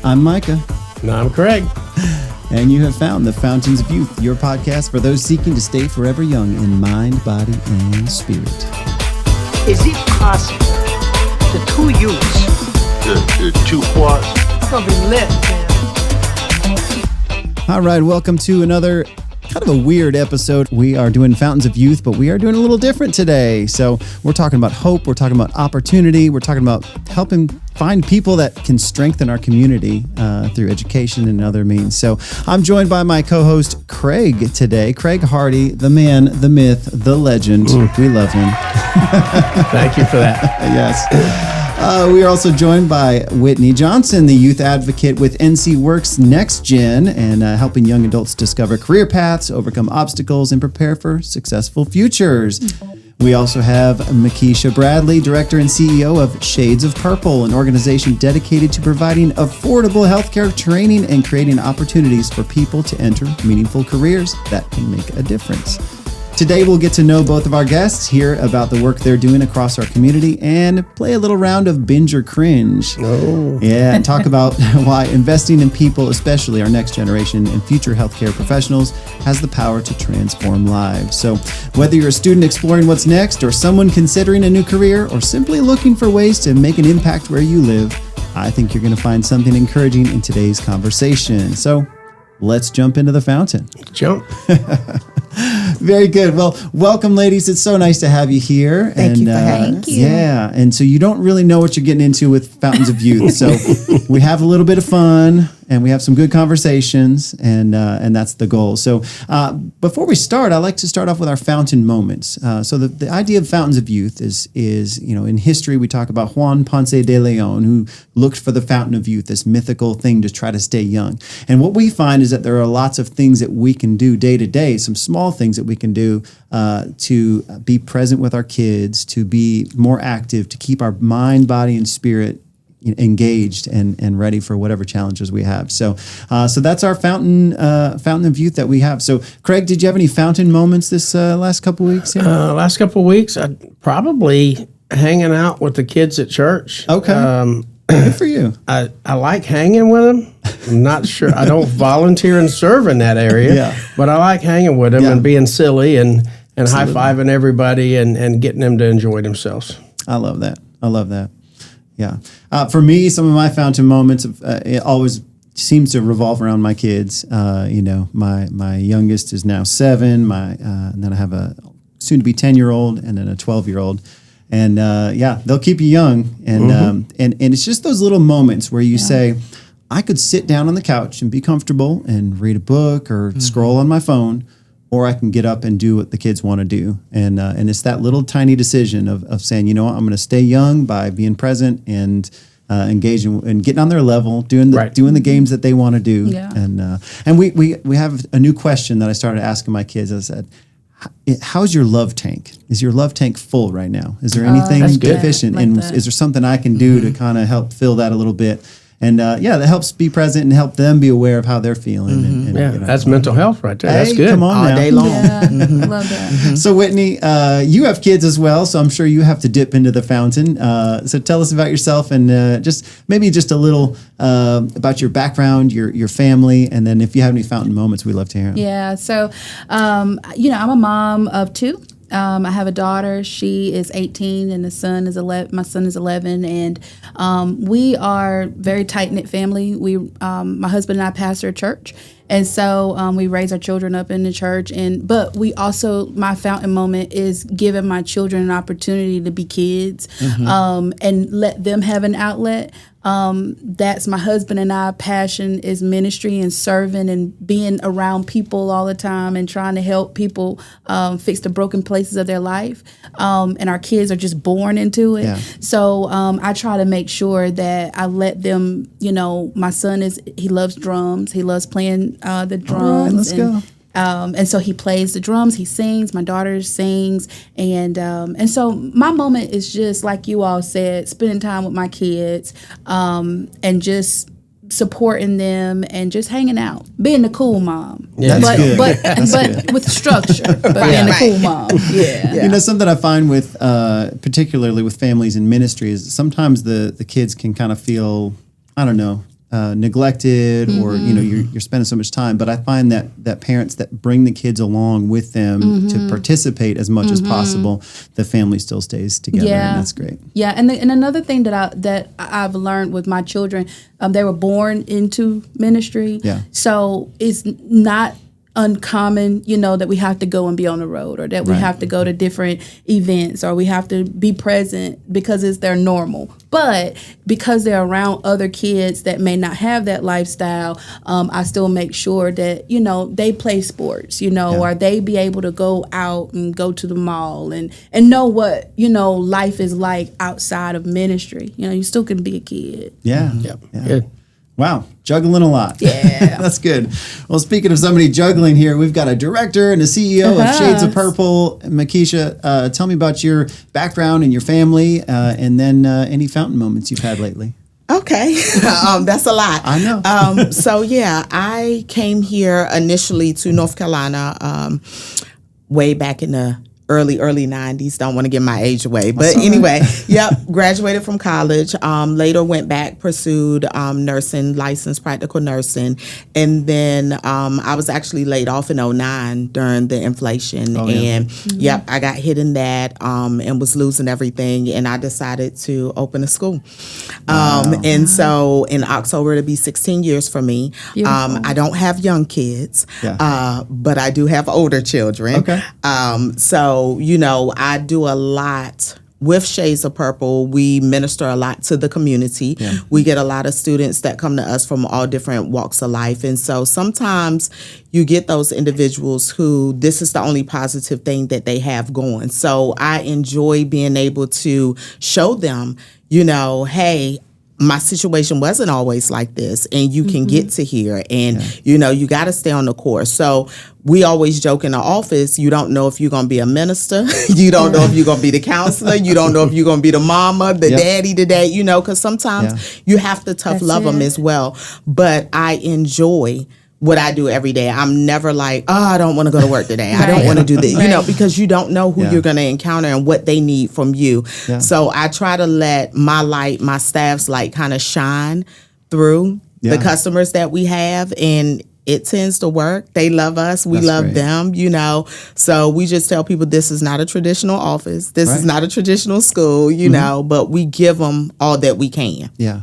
I'm Micah. And I'm Craig. And you have found the Fountains of Youth, your podcast for those seeking to stay forever young in mind, body, and spirit. Is it possible the two youths? The two what? It's gonna be lit, man. All right, welcome to another kind of a weird episode. We are doing Fountains of Youth, but we are doing a little different today. So we're talking about hope, we're talking about opportunity, we're talking about helping find people that can strengthen our community through education and other means. So I'm joined by my co-host Craig today. Craig Hardy, the man, the myth, the legend. We love him. Thank you for that. Yes. We are also joined by Whitnei Johnson, the youth advocate with NCWorks NextGen, and helping young adults discover career paths, overcome obstacles, and prepare for successful futures. We also have Mekeisha Bradley, director and CEO of Shades of Purple, an organization dedicated to providing affordable healthcare training and creating opportunities for people to enter meaningful careers that can make a difference. Today, we'll get to know both of our guests, hear about the work they're doing across our community, and play a little round of binge or cringe. Oh. Yeah, and talk about why investing in people, especially our next generation and future healthcare professionals, has the power to transform lives. So whether you're a student exploring what's next, or someone considering a new career, or simply looking for ways to make an impact where you live, I think you're going to find something encouraging in today's conversation. So let's jump into the fountain. Jump. Very good. Well, welcome, ladies. It's so nice to have you here. Thank you for having us. Yeah. And so you don't really know what you're getting into with Fountains of Youth. So we have a little bit of fun and we have some good conversations, and that's the goal. So before we start, I like to start off with our fountain moments. So the idea of Fountains of Youth is in history, we talk about Juan Ponce de Leon, who looked for the fountain of youth, this mythical thing to try to stay young. And what we find is that there are lots of things that we can do day to day, some small things that we can do to be present with our kids, to be more active, to keep our mind, body, and spirit engaged and ready for whatever challenges we have. So that's our fountain of youth that we have. So Craig, did you have any fountain moments this last couple of weeks? Last couple of weeks, I'd probably hanging out with the kids at church. Okay. Good for you. I like hanging with them. I'm not sure. I don't volunteer and serve in that area, but I like hanging with them and being silly and high-fiving everybody and getting them to enjoy themselves. I love that. Yeah. For me, some of my fountain moments, it always seems to revolve around my kids. My youngest is now 7. And then I have a soon-to-be 10-year-old and then a 12-year-old. And they'll keep you young. And and it's just those little moments where you say, I could sit down on the couch and be comfortable and read a book or scroll on my phone, or I can get up and do what the kids want to do. And it's that little tiny decision of saying, you know what, I'm going to stay young by being present and engaging and getting on their level, doing the games that they want to do. Yeah. And we have a new question that I started asking my kids. I said, how's your love tank? Is your love tank full right now? Is there anything deficient? Like and that. is there something I can do to kind of help fill that a little bit? And that helps be present and help them be aware of how they're feeling. And That's mental health right there. That's good. Come on all now. day long. Yeah, I love that. So Whitney, you have kids as well, so I'm sure you have to dip into the fountain. So tell us about yourself and just a little about your background, your family, and then if you have any fountain moments, we'd love to hear them. Yeah. So, I'm a mom of 2. I have a daughter. She is 18, and my son is 11, and we are very tight-knit family. My husband and I pastor a church, and so we raise our children up in the church. But we also, my fountain moment is giving my children an opportunity to be kids, and let them have an outlet. That's my husband and I passion is ministry and serving and being around people all the time and trying to help people fix the broken places of their life. And our kids are just born into it. Yeah. So I try to make sure that I let them, my son he loves drums. He loves playing the drums. All right, let's go. And so he plays the drums, he sings, my daughter sings, and so my moment is just like you all said, spending time with my kids, and just supporting them and just hanging out, being the cool mom. Yeah, but with structure, but being the cool mom. Yeah. Something I find with particularly with families in ministry is sometimes the kids can kind of feel, I don't know, neglected or you're spending so much time. But I find that parents that bring the kids along with them to participate as much as possible, the family still stays together, and that's great. Yeah, and another thing that I've learned with my children, they were born into ministry. Yeah. So it's not uncommon, that we have to go and be on the road, or that we have to go to different events, or we have to be present because it's their normal. But because they're around other kids that may not have that lifestyle, I still make sure that, they play sports, or they be able to go out and go to the mall and know what, life is like outside of ministry. You still can be a kid. Yeah. Yep. Yeah. Good. Wow, juggling a lot. Yeah. That's good. Well, speaking of somebody juggling here, we've got a director and a CEO of Shades of Purple. Mekeisha, tell me about your background and your family, and then any fountain moments you've had lately. Okay. That's a lot. I know. So, I came here initially to North Carolina way back in the early 90s. Don't want to give my age away. But anyway, graduated from college. Later went back, pursued nursing, licensed practical nursing. And then I was actually laid off in 2009 during the inflation. I got hit in that and was losing everything. And I decided to open a school. And so in October, it'll be 16 years for me. I don't have young kids, but I do have older children. Okay. So, I do a lot with Shades of Purple. We minister a lot to the community. Yeah. We get a lot of students that come to us from all different walks of life. And so sometimes you get those individuals who this is the only positive thing that they have going. So I enjoy being able to show them, hey, my situation wasn't always like this, and you can get to here, and you got to stay on the course. So we always joke in the office, you don't know if you're going to be a minister, you don't know if you're going to be the counselor, you don't know if you're going to be the mama, the daddy today, because sometimes you have to tough love them as well. But I enjoy what I do every day. I'm never like, I don't want to go to work today. I don't want to do this, because you don't know who you're going to encounter and what they need from you. Yeah. So I try to let my light, my staff's light kind of shine through the customers that we have. And it tends to work. They love us. We love them, So we just tell people this is not a traditional office. This is not a traditional school, but we give them all that we can. Yeah.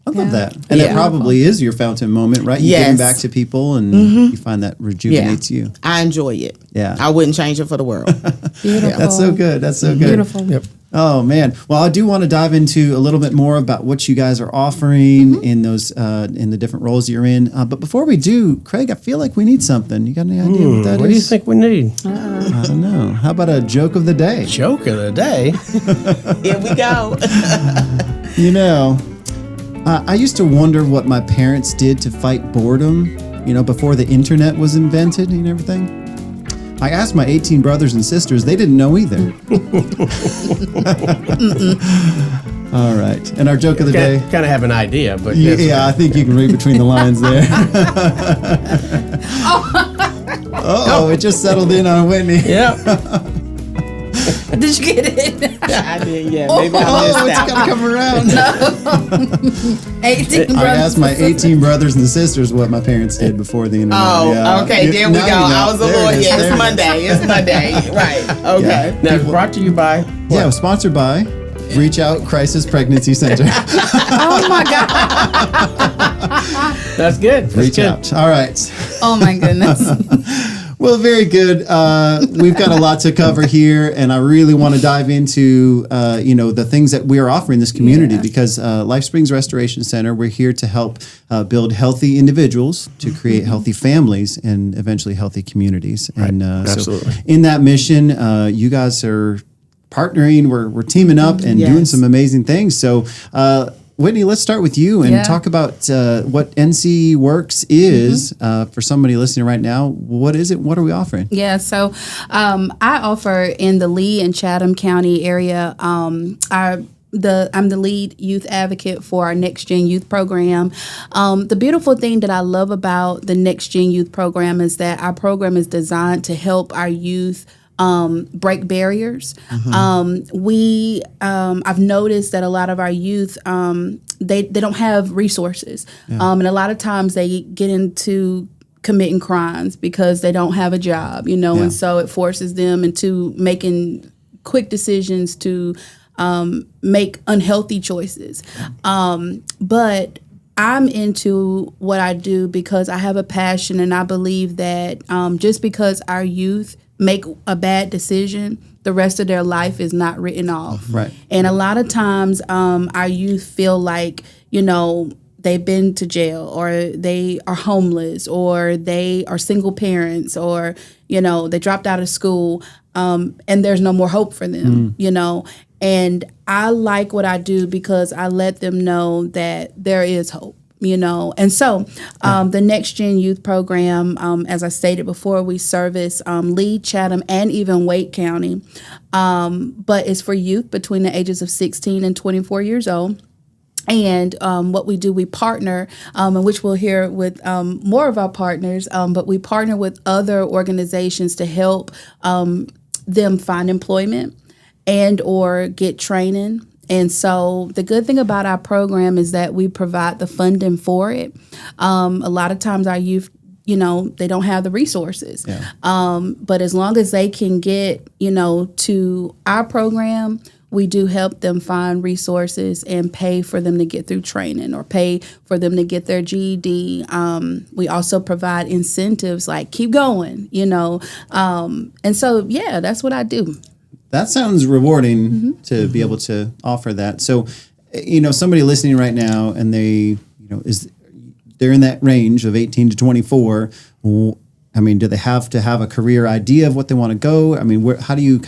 I love that. And that probably is your fountain moment, right? You giving back to people, and you find that rejuvenates you. I enjoy it. Yeah. I wouldn't change it for the world. Beautiful. That's so good. That's so good. Beautiful. Yep. Oh, man. Well, I do want to dive into a little bit more about what you guys are offering in those in the different roles you're in. But before we do, Craig, I feel like we need something. You got any idea what that is? What do you think we need? I don't know. How about a joke of the day? Joke of the day? Here we go. I used to wonder what my parents did to fight boredom, before the internet was invented and everything. I asked my 18 brothers and sisters. They didn't know either. All right. And our joke of the day. Kind of have an idea, but I think you can read between the lines there. It just settled in on Whitney. Yeah. Did you get it? I did, Maybe I missed it's got to come around. 18 brothers. I asked my 18 brothers and sisters what my parents did before the internet. Okay, there we go. I was a little, it's Monday. It's Monday. Right. Okay. Now, brought to you by what? Yeah, sponsored by Reach Out Crisis Pregnancy Center. Oh, my God. That's good. Reach out. All right. Oh, my goodness. Well, very good. We've got a lot to cover here, and I really want to dive into, the things that we are offering this community because Life Springs Restoration Center, we're here to help build healthy individuals, to create healthy families, and eventually healthy communities. Right. And absolutely. So in that mission, you guys are partnering. We're teaming up and doing some amazing things. So, Whitney, let's start with you and talk about what NCWorks is for somebody listening right now. What is it? What are we offering? Yeah, so I offer in the Lee and Chatham County area. I'm the lead youth advocate for our NextGen youth program. The beautiful thing that I love about the NextGen youth program is that our program is designed to help our youth break barriers. I've noticed that a lot of our youth, they don't have resources. And a lot of times they get into committing crimes because they don't have a job, and so it forces them into making quick decisions to make unhealthy choices. But I'm into what I do because I have a passion, and I believe that just because our youth make a bad decision, the rest of their life is not written off. Right. And a lot of times our youth feel like, they've been to jail, or they are homeless, or they are single parents, or, they dropped out of school, and there's no more hope for them, And I like what I do because I let them know that there is hope. And so the NextGen Youth Program, as I stated before, we service Lee, Chatham, and even Wake County, but it's for youth between the ages of 16 and 24 years old. And what we do, we partner, and which we'll hear with more of our partners, but we partner with other organizations to help them find employment and or get training. And so the good thing about our program is that we provide the funding for it. A lot of times our youth, they don't have the resources. But as long as they can get, to our program, we do help them find resources and pay for them to get through training or pay for them to get their GED. We also provide incentives like keep going, and so, that's what I do. That sounds rewarding to be able to offer that. So, somebody listening right now and they, they're in that range of 18 to 24. I mean, do they have to have a career idea of what they want to go? I mean, how do you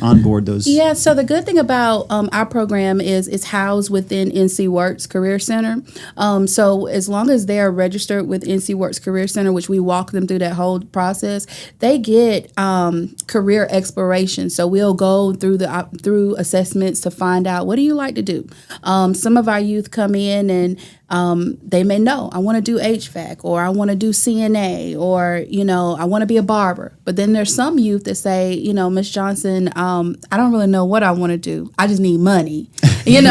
onboard those? Yeah, so the good thing about our program is it's housed within NCWorks Career Center. So as long as they are registered with NCWorks Career Center, which we walk them through that whole process, they get career exploration. So we'll go through through assessments to find out, what do you like to do? Some of our youth come in and they may know, I want to do HVAC, or I want to do CNA, or, I want to be a barber. But then there's some youth that say, Miss Johnson, I don't really know what I want to do. I just need money, and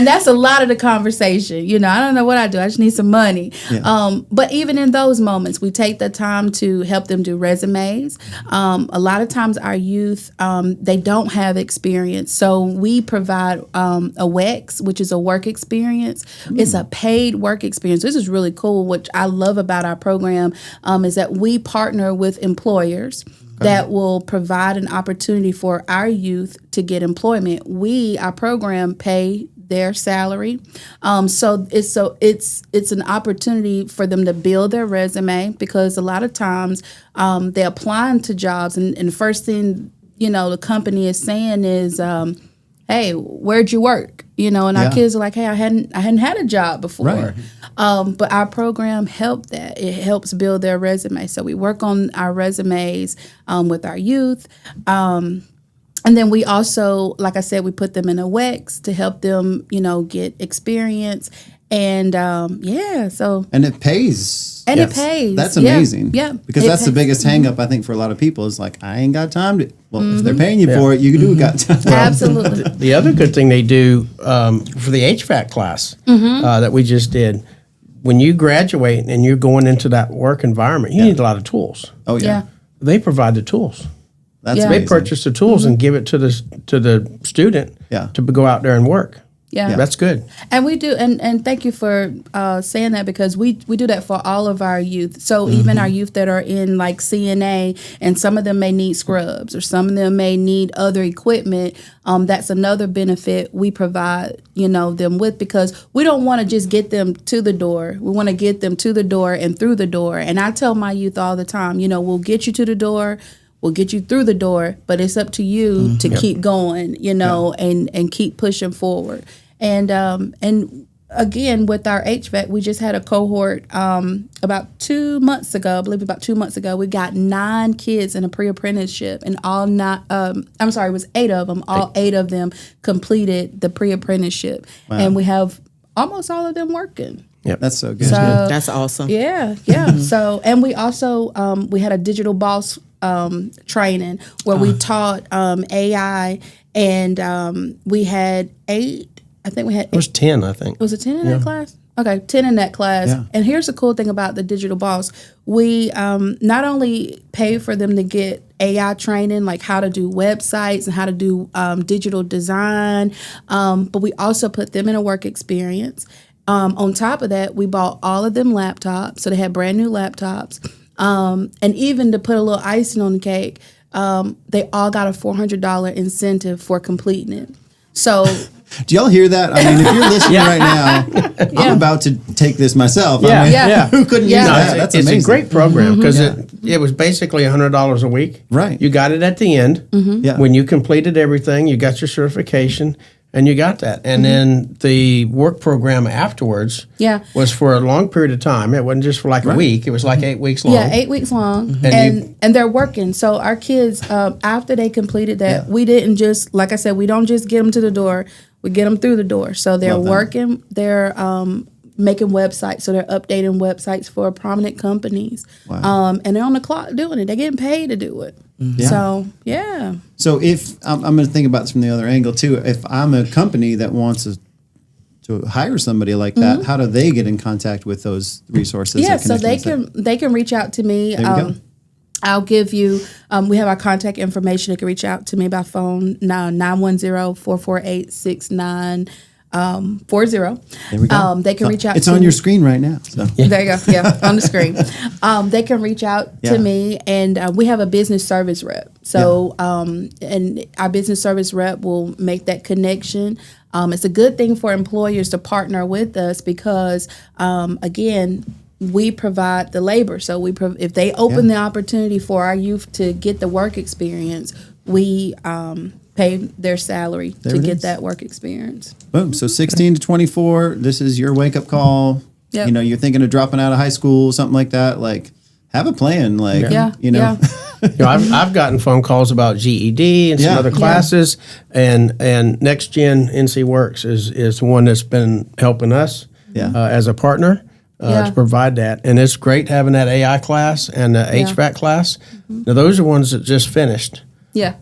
that's a lot of the conversation. I don't know what I do. I just need some money. Yeah. But even in those moments, we take the time to help them do resumes. A lot of times our youth, they don't have experience. So we provide a WEX, which is a work experience. It's a paid work experience. This is really cool. What I love about our program is that we partner with employers that will provide an opportunity for our youth to get employment. Our program pay their salary. So it's an opportunity for them to build their resume, because a lot of times they're applying to jobs and the first thing, the company is saying is, hey, where'd you work? And our kids are like, hey, I hadn't had a job before. Right. But our program helped that. It helps build their resume. So we work on our resumes with our youth. And then we also, like I said, we put them in a WEX to help them, get experience. And and it pays. And it pays. That's amazing. Yeah. Because that's the biggest hang up, I think, for a lot of people is like, I ain't got time to. Well, if they're paying you for it, you do got time. Absolutely. The other good thing they do for the HVAC class that we just did, when you graduate and you're going into that work environment, you need a lot of tools. Oh, yeah. They provide the tools. That's amazing. They purchase the tools and give it to the student to go out there and work. Yeah. That's good. And we do, and thank you for saying that, because we do that for all of our youth. So even our youth that are in like CNA, and some of them may need scrubs, or some of them may need other equipment. That's another benefit we provide, them with, because we don't want to just get them to the door. We want to get them to the door and through the door. And I tell my youth all the time, we'll get you to the door. We'll get you through the door, but it's up to you to keep going, and keep pushing forward. And again, with our HVAC, we just had a cohort about 2 months ago. I believe about 2 months ago, we got 9 kids in a pre-apprenticeship, and it was 8 of them. All 8 of them completed the pre-apprenticeship, and we have almost all of them working. Yep, that's so good. That's awesome. Yeah. So, and we also we had a digital boss training where we taught AI, and we had 8. I think we had 8. It was 10, I think. Was it 10 in that class? Okay, 10 in that class. Yeah. And here's the cool thing about the Digital Boss. We not only pay for them to get AI training, like how to do websites and how to do digital design, but we also put them in a work experience. On top of that, we bought all of them laptops, so they had brand new laptops. And even to put a little icing on the cake, they all got a $400 incentive for completing it. So... Do y'all hear that? I mean, if you're listening right now, I'm about to take this myself. Yeah, I mean, yeah. Who couldn't use that? That's it's amazing. a great program because it was basically $100 a week. Right. You got it at the end. Yeah. When you completed everything, you got your certification, and you got that. And then the work program afterwards was for a long period of time. It wasn't just for like a week. It was like 8 weeks long. Yeah, 8 weeks long. And And they're working. So our kids, after they completed that, we didn't just, like I said, we don't just get them to the door. We get them through the door. So they're working. They're making websites. So they're updating websites for prominent companies. Wow. And they're on the clock doing it. They're getting paid to do it. Yeah. So, yeah. So if I'm going to think about this from the other angle too, if I'm a company that wants to hire somebody like that, how do they get in contact with those resources? Yeah, so they can reach out to me. There we go. I'll give you, we have our contact information. They can reach out to me by phone now, 910-448-6940. There we go. They can reach out It's to on me. your screen right now. So. There you go. Yeah, on the screen. They can reach out to me, and we have a business service rep. So, and our business service rep will make that connection. It's a good thing for employers to partner with us because, again, we provide the labor. So if they open the opportunity for our youth to get the work experience, we pay their salary to get that work experience. Boom. So 16 to 24, this is your wake up call. Yep. You know, you're thinking of dropping out of high school, something like that. Like, have a plan. Like, you know. I've gotten phone calls about GED and some other classes, and NextGen NCWorks is the one that's been helping us as a partner. To provide that. And it's great having that AI class and the HVAC class. Now, those are ones that just finished. Yeah.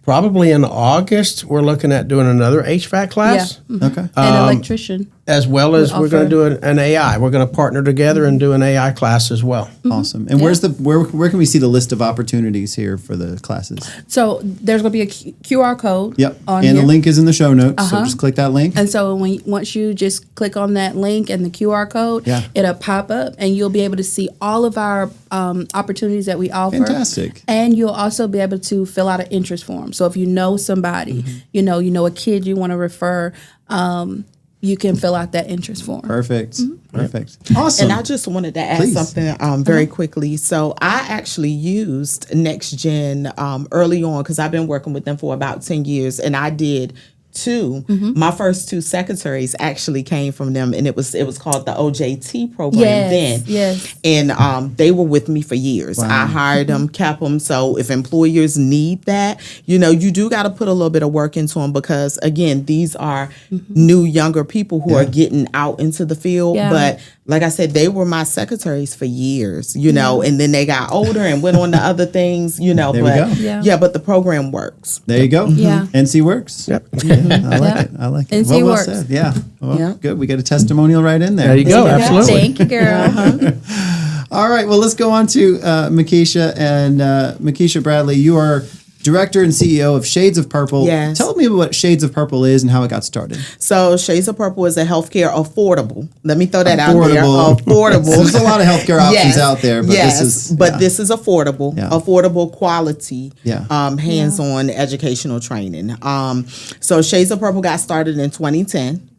Probably in August, we're looking at doing another HVAC class. Yeah. Okay. And electrician. As well as we're going to do an AI. We're going to partner together and do an AI class as well. Awesome. And where's where can we see the list of opportunities here for the classes? So there's going to be a QR code. On and here. the link is in the show notes. So just click that link. And so once you just click on that link and the QR code, it'll pop up, and you'll be able to see all of our opportunities that we offer. Fantastic. And you'll also be able to fill out an interest form. So if you know somebody, you know a kid you want to refer, you can fill out that interest form. Perfect. Perfect. Awesome. And I just wanted to add something very quickly. So I actually used NextGen early on because I've been working with them for about 10 years, and I did two. My first 2 secretaries actually came from them, and it was called the OJT program then. Yes. And they were with me for years. I hired them, kept them. So if employers need that, you do got to put a little bit of work into them because, again, these are new, younger people who are getting out into the field. Yeah. But like I said, they were my secretaries for years, and then they got older and went on to other things, There but we go. but the program works. There you go. Yeah. NCWorks. Yep. I like it. I like it. NC Well works. said. Yeah. Well, good. We got a testimonial right in there. There you go. Absolutely. Thank you, girl. All right. Well, let's go on to Mekeisha. And Mekeisha Bradley, you are Director and CEO of Shades of Purple. Yes. Tell me what Shades of Purple is and how it got started. So Shades of Purple is a healthcare affordable. Let me throw that out there. Affordable. Affordable. There's a lot of healthcare options out there, but this is this is affordable. Yeah. Affordable quality. Yeah. Hands-on educational training. So Shades of Purple got started in 2010.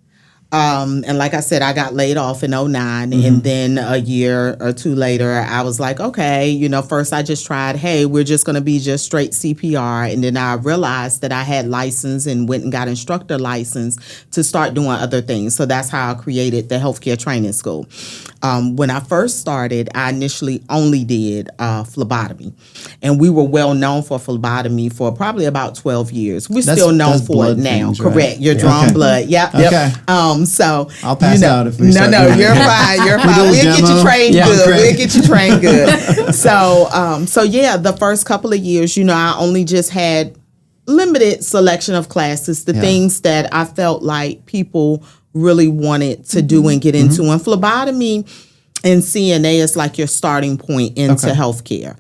And like I said, I got laid off in 2009, and then a year or 2 later, I was like, okay, first I just tried, hey, we're just going to be just straight CPR. And then I realized that I had license and went and got instructor license to start doing other things. So that's how I created the healthcare training school. When I first started, I initially only did phlebotomy, and we were well known for phlebotomy for probably about 12 years. We're still known for it now. Things, right? Correct. You're drawing blood. Yep. Okay. So I'll pass out if we No, start no, doing you're it. fine. You're We fine. do a We'll get you demo. trained Yeah, good. great. We'll get you trained good. So yeah, the first couple of years, I only just had limited selection of classes, the things that I felt like people really wanted to do and get into. And phlebotomy and CNA is like your starting point into healthcare.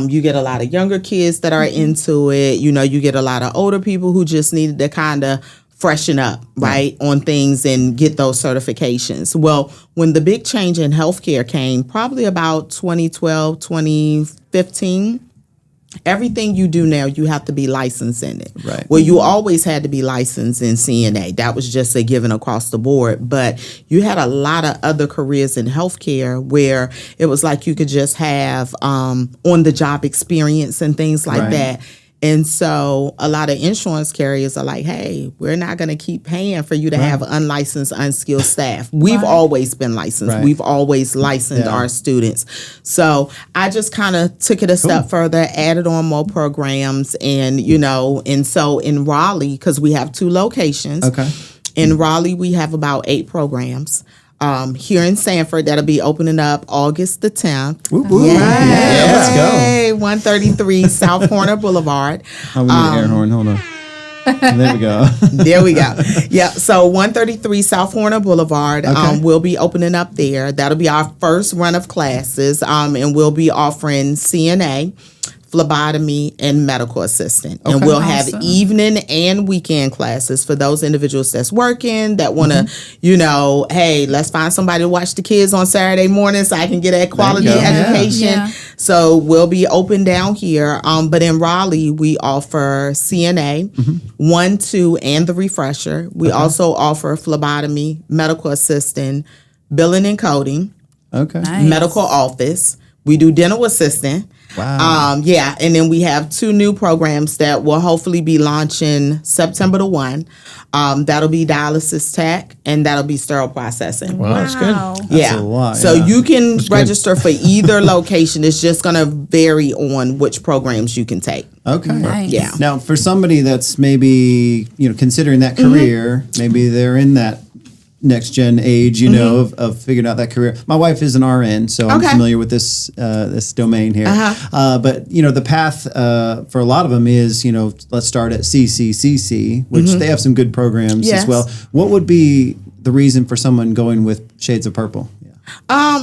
You get a lot of younger kids that are into it. You get a lot of older people who just needed to kind of freshen up, right, on things and get those certifications. Well, when the big change in healthcare came, probably about 2012, 2015, everything you do now, you have to be licensed in it. Right. Well, you always had to be licensed in CNA. That was just a given across the board. But you had a lot of other careers in healthcare where it was like you could just have on-the-job experience and things like that. And so a lot of insurance carriers are like, hey, we're not going to keep paying for you to have unlicensed, unskilled staff. We've always been licensed. Right. We've always licensed our students. So I just kind of took it a step further, added on more programs. And, and so in Raleigh, because we have 2 locations. Okay. In Raleigh, we have about 8 programs. Here in Sanford, that'll be opening up August the 10th. Yeah, let's go. Yay, 133 South Horner Boulevard. Oh, we need an air horn. Hold on. There we go. There we go. Yeah, so 133 South Horner Boulevard. We'll be opening up there. That'll be our first run of classes, and we'll be offering CNA, phlebotomy, and medical assistant. And we'll have evening and weekend classes for those individuals that's working, that want to, hey, let's find somebody to watch the kids on Saturday morning so I can get that quality education. Yeah. So we'll be open down here. But in Raleigh, we offer CNA, 1, 2, and the refresher. We also offer phlebotomy, medical assistant, billing and coding, medical office. We do dental assistant. Wow. And then we have 2 new programs that will hopefully be launching September the 1. That'll be dialysis tech, and that'll be sterile processing. Wow, that's good. Yeah. a lot, So yeah. you can register for either location. It's just going to vary on which programs you can take. Okay. Nice. Yeah. Now, for somebody that's maybe, considering that career, maybe they're in that next gen age, of figuring out that career. My wife is an RN, so I'm familiar with this this domain here. But the path for a lot of them is let's start at CCCC, which they have some good programs as well. What would be the reason for someone going with Shades of Purple?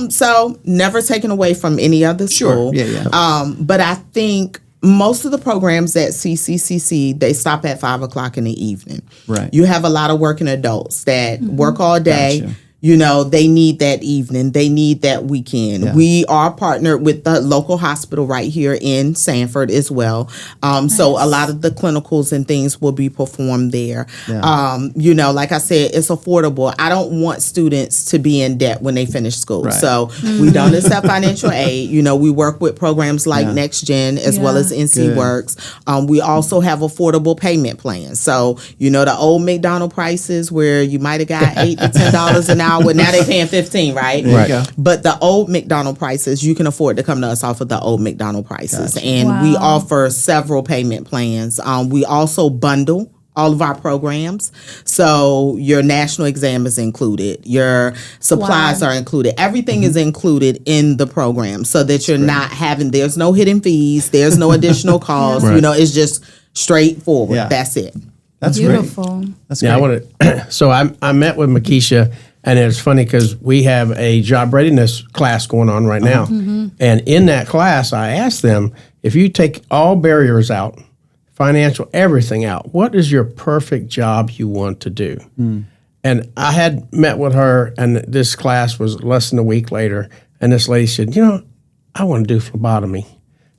So never taken away from any other school. But I think most of the programs at CCCC, they stop at 5 o'clock in the evening. Right. You have a lot of working adults that work all day. Gotcha. They need that evening. They need that weekend. Yeah. We are partnered with the local hospital right here in Sanford as well. So a lot of the clinicals and things will be performed there. Yeah. Like I said, it's affordable. I don't want students to be in debt when they finish school. Right. So we don't accept financial aid. We work with programs like NextGen as well as NCWorks. We also have affordable payment plans. So, the old McDonald's prices where you might have got $8 to $10 an hour. Now they paying 15, right? There you go. But the old McDonald's prices, you can afford to come to us off of the old McDonald's prices. Gotcha. And we offer several payment plans. We also bundle all of our programs. So your national exam is included. Your supplies are included. Everything is included in the program so that you're not having, there's no hidden fees. There's no additional costs. It's just straightforward. Yeah. That's it. That's Beautiful. great. That's great. Yeah, I want to. So I met with Mekeisha, and it's funny because we have a job readiness class going on right now, and in that class, I asked them, if you take all barriers out, financial, everything out, what is your perfect job you want to do? And I had met with her, and this class was less than a week later, and this lady said, I want to do phlebotomy.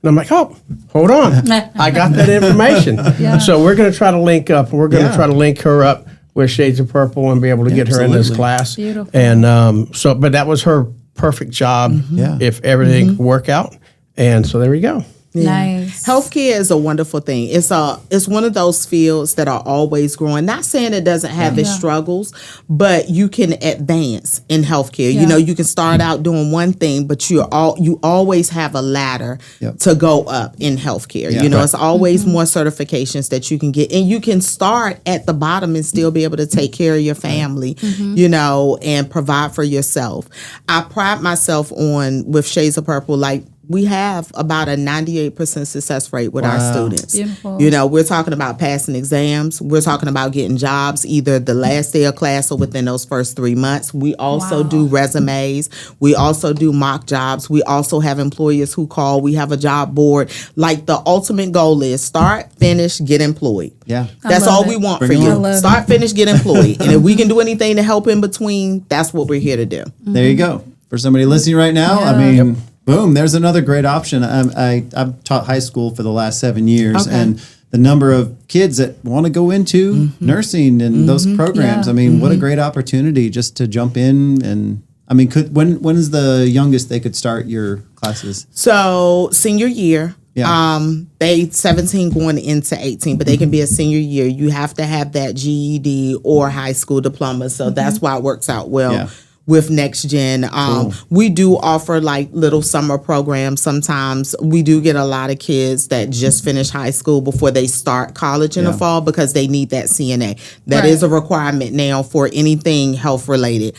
And I'm like, oh, hold on. I got that information. So we're going to try to link up. We're going to try to link her up with Shades of Purple and be able to get her in this class. Beautiful. And but that was her perfect job if everything could work out. And so there we go. Nice. Healthcare is a wonderful thing. It's one of those fields that are always growing. Not saying it doesn't have its struggles, but you can advance in healthcare. Yeah. You know, you can start out doing one thing, but you always have a ladder to go up in healthcare. Yeah. You know, it's always more certifications that you can get, and you can start at the bottom and still be able to take care of your family, you know, and provide for yourself. I pride myself on with Shades of Purple, like, we have about a 98% success rate with our students. Beautiful. You know, we're talking about passing exams. We're talking about getting jobs either the last day of class or within those first 3 months. We also do resumes. We also do mock jobs. We also have employers who call. We have a job board. Like, the ultimate goal is start, finish, get employed. Yeah. That's all we want for you. Start, finish, get employed. And if we can do anything to help in between, that's what we're here to do. There you go. For somebody listening right now, I mean, boom, there's another great option. I've taught high school for the last 7 years, and the number of kids that want to go into nursing and those programs, I mean, what a great opportunity just to jump in. And I mean, when is the youngest they could start your classes? So senior year. Yeah. They 17 going into 18, but they can be a senior year. You have to have that GED or high school diploma. So that's why it works out well with NextGen. We do offer like little summer programs. Sometimes we do get a lot of kids that just finish high school before they start college in the fall because they need that CNA. That is a requirement now for anything health related,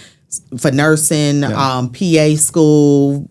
for nursing, PA school,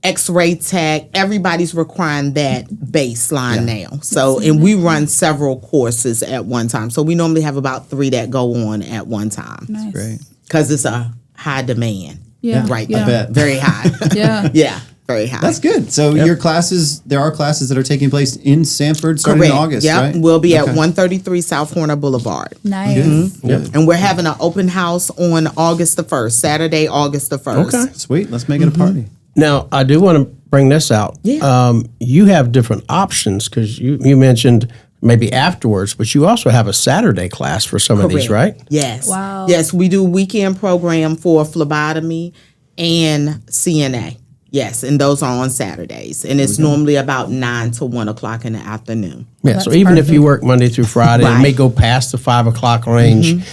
X-ray tech. Everybody's requiring that baseline now. So, and we run several courses at one time. So we normally have about 3 that go on at one time. Nice. Great. Because it's a high demand. Right. I bet. Very high. Yeah. Very high. That's good. So your classes, there are classes that are taking place in Sanford starting in August, right? We'll be at 133 South Horner Boulevard. Nice. And we're having an open house on August the 1st, Saturday, August the 1st. Okay. Sweet. Let's make it a party. Now, I do want to bring this out. Yeah. You have different options because you mentioned maybe afterwards, but you also have a Saturday class for some of these, right? Yes. Wow. Yes, we do weekend program for phlebotomy and CNA. Yes, and those are on Saturdays. And it's normally about 9 to 1 o'clock in the afternoon. Yeah, so even if you work Monday through Friday, it may go past the 5 o'clock range,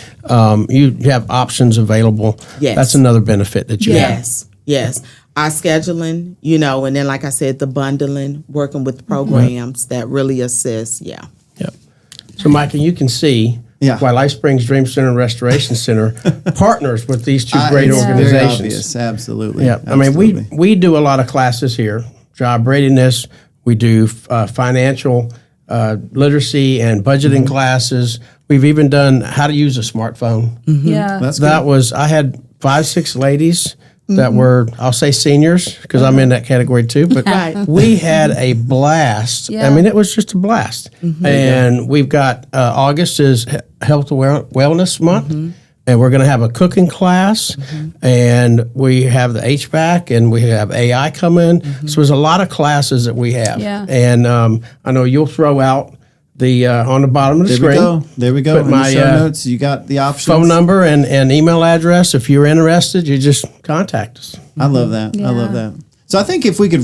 you have options available. Yes. That's another benefit that you have. Yes. Our scheduling, you know, and then like I said, the bundling, working with programs that really assist. Yeah. Yep. So, Micah, you can see why Life Springs Dream Center and Restoration Center partners with these two great organizations. Very obvious. Absolutely. Yeah. Absolutely. I mean, we do a lot of classes here, job readiness. We do financial literacy and budgeting classes. We've even done how to use a smartphone. Yeah. That's good. I had 5-6 ladies that were, I'll say seniors, because I'm in that category too, but we had a blast. Yeah. I mean, it was just a blast. And we've got August is Health Wellness Month, and we're going to have a cooking class, and we have the HVAC, and we have AI come in. So there's a lot of classes that we have. Yeah. And I know you'll throw out the on the bottom of the screen. There we go. Put In my the show notes, you got the options. phone number and email address. If you're interested, you just contact us. I love that. Yeah. I love that. So I think if we could,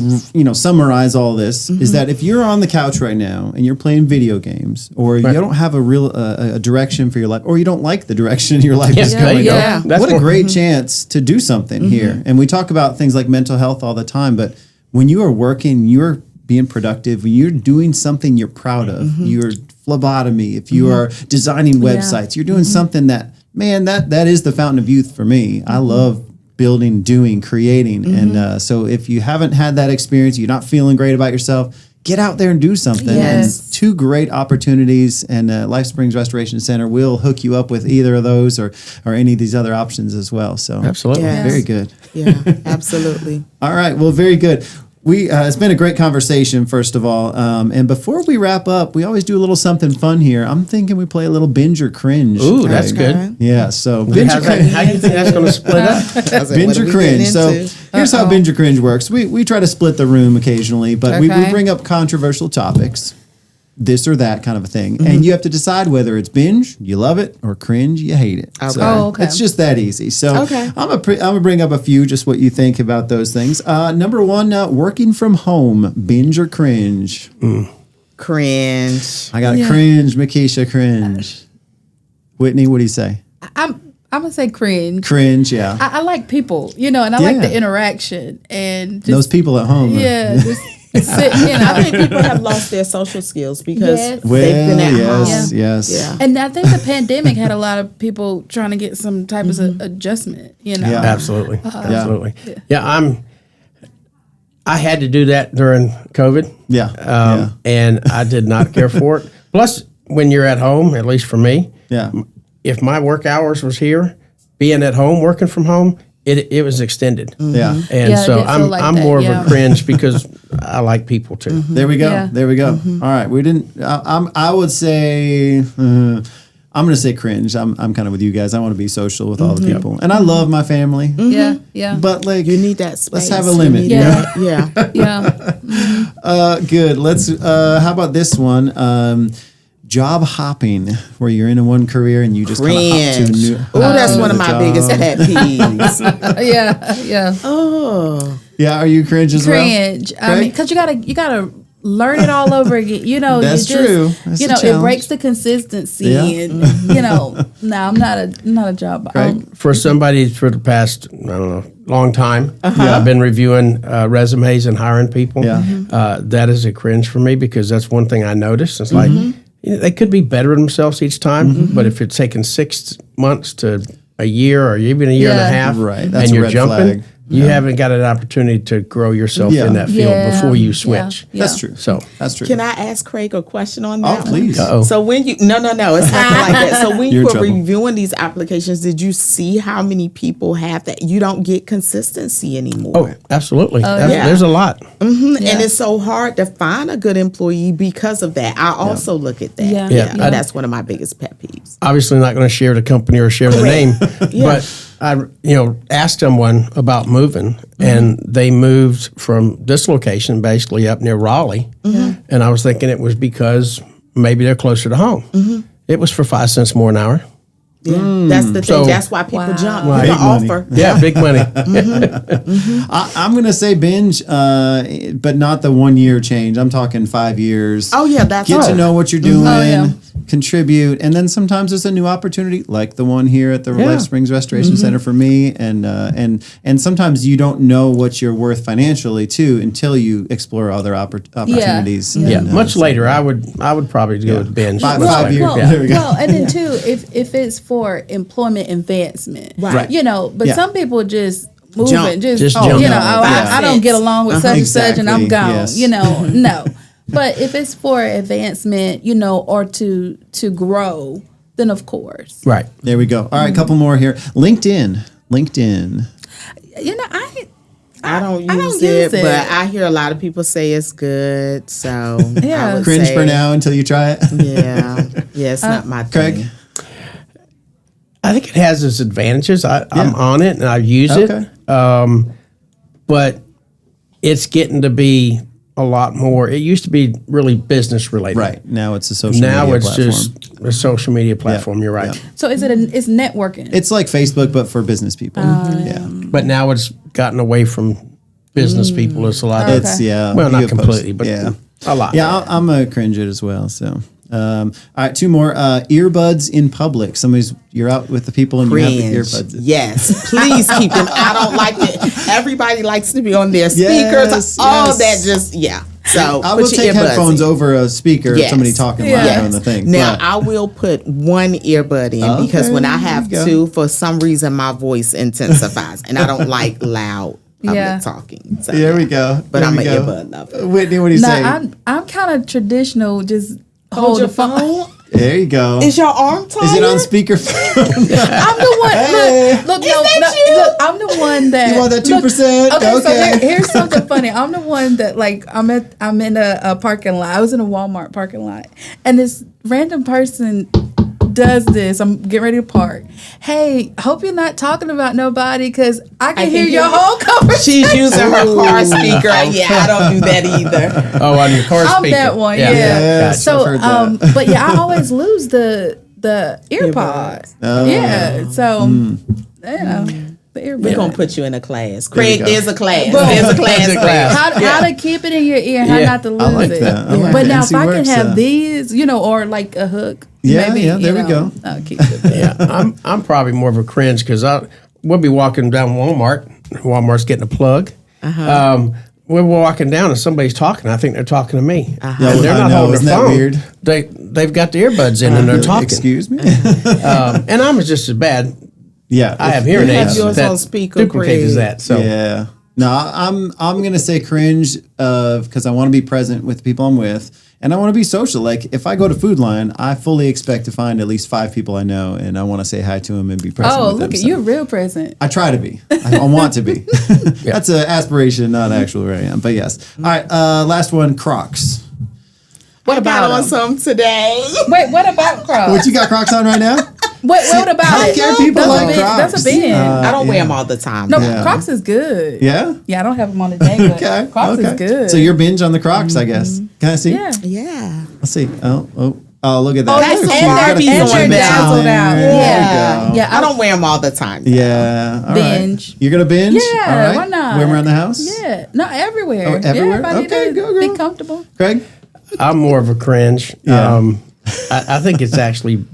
summarize all this, is that if you're on the couch right now and you're playing video games, or you don't have a real a direction for your life, or you don't like the direction your life is going, what a great chance to do something here. And we talk about things like mental health all the time, but when you are working, you're being productive, when you're doing something you're proud of, you're phlebotomy, if you are designing websites, you're doing something that, man, that is the fountain of youth for me. I love building, doing, creating. And so if you haven't had that experience, you're not feeling great about yourself, get out there and do something. Yes. And 2 great opportunities, and Life Springs Restoration Center will hook you up with either of those or any of these other options as well. So Absolutely. very good. Yeah, absolutely. All right. Well, very good. It's been a great conversation, first of all. And before we wrap up, we always do a little something fun here. I'm thinking we play a little binge or cringe. Ooh, that's good. Yeah, so binge or How do you think that's going to split up? binge or cringe. So here's how binge or cringe works. We try to split the room occasionally, but we bring up controversial topics. this or that kind of a thing. And you have to decide whether it's binge, you love it, or cringe, you hate it. Okay. So Okay. it's just that easy. So Okay. I'm gonna bring up a few, just what you think about those things. Number one, working from home, binge or cringe? Cringe. I got to cringe, Mekeisha, cringe. Whitney, what do you say? I'm gonna say cringe. Cringe, yeah. I like people, and I like Yeah. the interaction and just, Those people at home. just sitting. I think people have lost their social skills because Yes. Well, they've been at yes, home. yes. Yeah. And I think the pandemic had a lot of people trying to get some type of adjustment. Yeah. Absolutely. Absolutely. Yeah, I had to do that during COVID. Yeah. And I did not care for it. Plus, when you're at home, at least for me, Yeah. if my work hours was here, being at home, working from home, it was extended. Yeah. And Yeah, I so did feel like I'm that, more of yeah. a cringe because I like people too. There we go. Yeah. There we go. All right. We didn't. I would say. I'm going to say cringe. I'm kind of with you guys. I want to be social with all the people, and I love my family. Yeah. But like, You need that space. let's have a You limit. need You know? that. Yeah. Yeah. Good. Let's. How about this one? Job hopping, where you're in one career and you just kind of hop to a Cringe. new. Oh, that's to one of another my job. biggest pet peeves. Yeah. Oh. Yeah. Are you cringe as well? Cringe. I Craig? mean, because you gotta learn it all over again. That's you just, true. That's a it challenge. breaks the consistency, Yeah. and no, I'm not a job. Craig? For somebody for the past, I don't know, long time, I've been reviewing resumes and hiring people. Yeah. That is a cringe for me because that's one thing I noticed. It's like, they could be better themselves each time, but if it's taking 6 months to a year or even a year and a Yeah. half, Right, that's and a you're red jumping, flag. you haven't got an opportunity to grow yourself Yeah. in that field before you switch. Yeah. That's true. So That's true. Can I ask Craig a question on Oh, that? please. Uh-oh. So when you it's nothing like that. So when You're you in were trouble. reviewing these applications, did you see how many people have that you don't get consistency anymore? Oh, absolutely. yeah. There's a lot. And it's so hard to find a good employee because of that. I also look at that. Yeah. Yeah. And that's one of my biggest pet peeves. Obviously not going to share the company or share the name, but I asked someone about moving, and they moved from this location basically up near Raleigh, and I was thinking it was because maybe they're closer to home. It was for 5 cents more an hour. Yeah. That's the thing. So- That's why people jump. Right. The Big money. offer. Yeah, big money. I'm going to say binge, but not the 1 year change. I'm talking 5 years. Oh yeah, that's Get to right. know what you're doing, yeah. contribute, and then sometimes there's a new opportunity, like the one here at the Yeah. Life Springs Restoration Center for me, and sometimes you don't know what you're worth financially too until you explore other opportunities. Yeah, And, much so- later. I would probably go with binge. Five- Much 5 later. years. Yeah. There we go. Well, and then too, if it's for employment advancement, Right. But Yeah. some people just move Jump. and just, Just jump. I don't get along with such and such, and I'm Exactly, gone. yes. No. But if it's for advancement, or to grow, then of course, Right. There we go. All right, couple more here. LinkedIn. I don't use it, but I hear a lot of people say it's good. So Yeah. I would Cringe say, for now until you try it. Yeah, it's not my Craig? thing. I think it has its advantages. I'm on it and I use Okay. it. But it's getting to be a lot more. It used to be really business related. Right. Now it's a social Now media it's platform. just a social media platform. You're right. Yeah. So it's networking. It's like Facebook, but for business people. Yeah. But now it's gotten away from business people. It's a lot. Okay. It's, yeah. Well, you not have completely, but yeah. a lot. Yeah, I'm a cringe it as well. So, all right, two more. Earbuds in public. You're out with the people and Cringe. you have the earbuds. in. Yes, please keep them. I don't like it. Everybody likes to be on their speakers. Yes, all yes. that just So I put will your take earbuds headphones in. over a speaker if Yes. somebody talking Yeah. loud on the thing. Now but- I will put one earbud in because when I have there you two, for some reason my voice intensifies, and I don't like loud public talking. So, there we go. But There I'm we an go. earbud lover. Whitney, what do you say? I'm kind of traditional. Just Hold hold your the phone. phone. There you go. Is your arm tired? Is it on speakerphone? I'm the one. Hey. Look, that you? look, I'm the one that. You want that look, 2%? Okay, so Okay. here's something funny. I'm the one that I'm in a parking lot. I was in a Walmart parking lot, and this random person does this. I'm getting ready to park. Hey, hope you're not talking about nobody because I can hear your whole conversation. She's using her car speaker. Yeah, I don't do that either. Oh, on your car speaker. I'm that one, Yeah. Yes, So, I've heard that. but yeah, I always lose the earpod. Oh. Yeah, so you know, the earbud. We're going to put you in a class. Craig, go. there's a class. Boom. There's a class. There's a class. How to keep it in your ear and how not to lose I like it. that. I like But that. now if I can NCWorks, have these, you know, or like a hook. Yeah, maybe, yeah, there we go. I'll keep it. Yeah, I'm probably more of a cringe because we'll be walking down Walmart. Walmart's getting a plug. We're walking down and somebody's talking. I think they're talking to me. Yeah, And they're not holding isn't their that phone. weird? They've got the earbuds in and they're talking. Excuse me. And I'm just as bad. Yeah, I have hearing You have aids yours that on speaker, duplicate as Craig. that. So Yeah. No, I'm gonna say cringe because I want to be present with the people I'm with, and I want to be social. Like if I go to Food Line, I fully expect to find at least 5 people I know, and I want to say hi to them and be present. Oh, with look them. at you, real present. I try to be. I want to be. That's an aspiration, not actual where I am. But yes. All right. Last one. Crocs. What I got about on them? some today. Wait, what about Crocs? What you got Crocs on right now? What about it? Healthcare people That's like a big, Crocs. That's a bin. I don't wear yeah. them all the time. No, Yeah. Crocs is good. Yeah. Yeah, I don't have them on today, but Okay. Crocs okay. is good. So you're binge on the Crocs, I guess. Can I see? yeah. Yeah. Let's see. Oh, look at that. Oh, That's Look, some you got a Barbies picture on of there. Dazzled out. There you Yeah. go. Yeah, I don't wear them all the time. Yeah. All right. Binge. You're gonna binge? Yeah, All right. why not? Wear them around the house? Yeah, no, everywhere. Oh, everywhere? Yeah, everybody Okay, to go, girl. be comfortable. Craig? I'm more of a cringe. Yeah. I think it's actually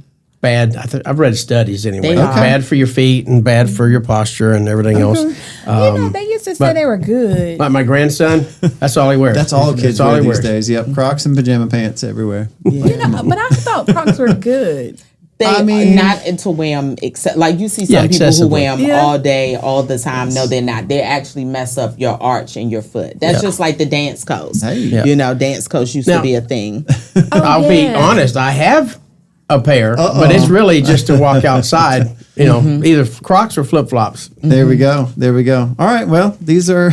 bad. I've read studies anyway. They are. Bad for your feet and bad for your posture and everything else. You know, they used to say but- they were good. Like my grandson, that's all he wears. That's all kids That's all wear he these wears. days. Yep. Crocs and pajama pants everywhere. You know, but I thought Crocs were good. They I are mean- not into wear them except like you see some Yeah, people who excessively. wear them Yeah. all day, all the time. No, they're not. They actually mess up your arch in your foot. That's just like the dance coats. Hey. Yeah. You know, dance coats used Now- to be a thing. I'll be yeah. honest. I have a pair, but it's really just to walk outside. You know, either Crocs or flip flops. There we go. There we go. All right. Well, these are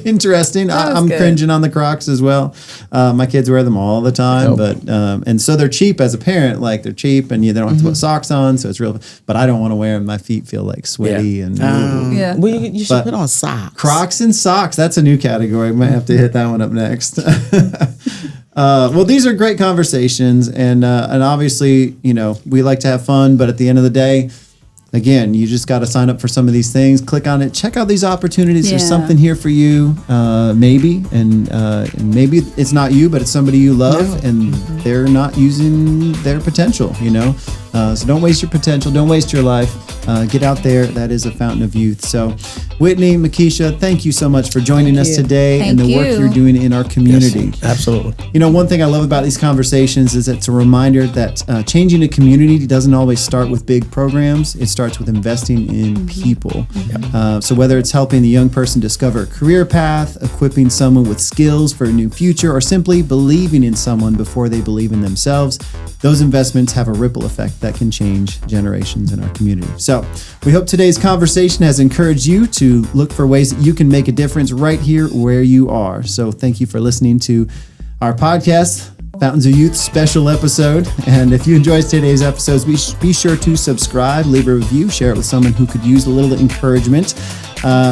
interesting. That was I'm good. cringing on the Crocs as well. My kids wear them all the time, but and so they're cheap as a parent. Like they're cheap, and they don't have to put socks on, so it's real. But I don't want to wear them. My feet feel like sweaty and. Yeah. Well, you should But put on socks. Crocs and socks. That's a new category. We might have to hit that one up next. Well, these are great conversations, and obviously, you know, we like to have fun, but at the end of the day, again, you just got to sign up for some of these things. Click on it. Check out these opportunities. There's Yeah. something here for you, maybe, and maybe it's not you, but it's somebody you love, and they're not using their potential. You know, so don't waste your potential. Don't waste your life. Get out there. That is a fountain of youth. So, Whitney, Mekeisha, thank you so much for joining us today and Thank the work you. you're doing in our community. Absolutely. You know, one thing I love about these conversations is it's a reminder that changing a community doesn't always start with big programs. It starts with investing in people. So whether it's helping the young person discover a career path, equipping someone with skills for a new future, or simply believing in someone before they believe in themselves, those investments have a ripple effect that can change generations in our community. So we hope today's conversation has encouraged you to look for ways that you can make a difference right here where you are. So thank you for listening to our podcast, Fountains of Youth special episode. And if you enjoyed today's episodes, be sure to subscribe, leave a review, share it with someone who could use a little encouragement,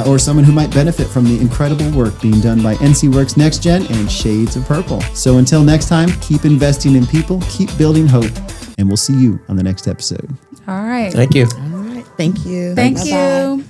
or someone who might benefit from the incredible work being done by NCWorks NextGen and Shades of Purple. So until next time, keep investing in people, keep building hope, and we'll see you on the next episode. All right. Thank you. All right. Thank you. Thank Bye-bye. you.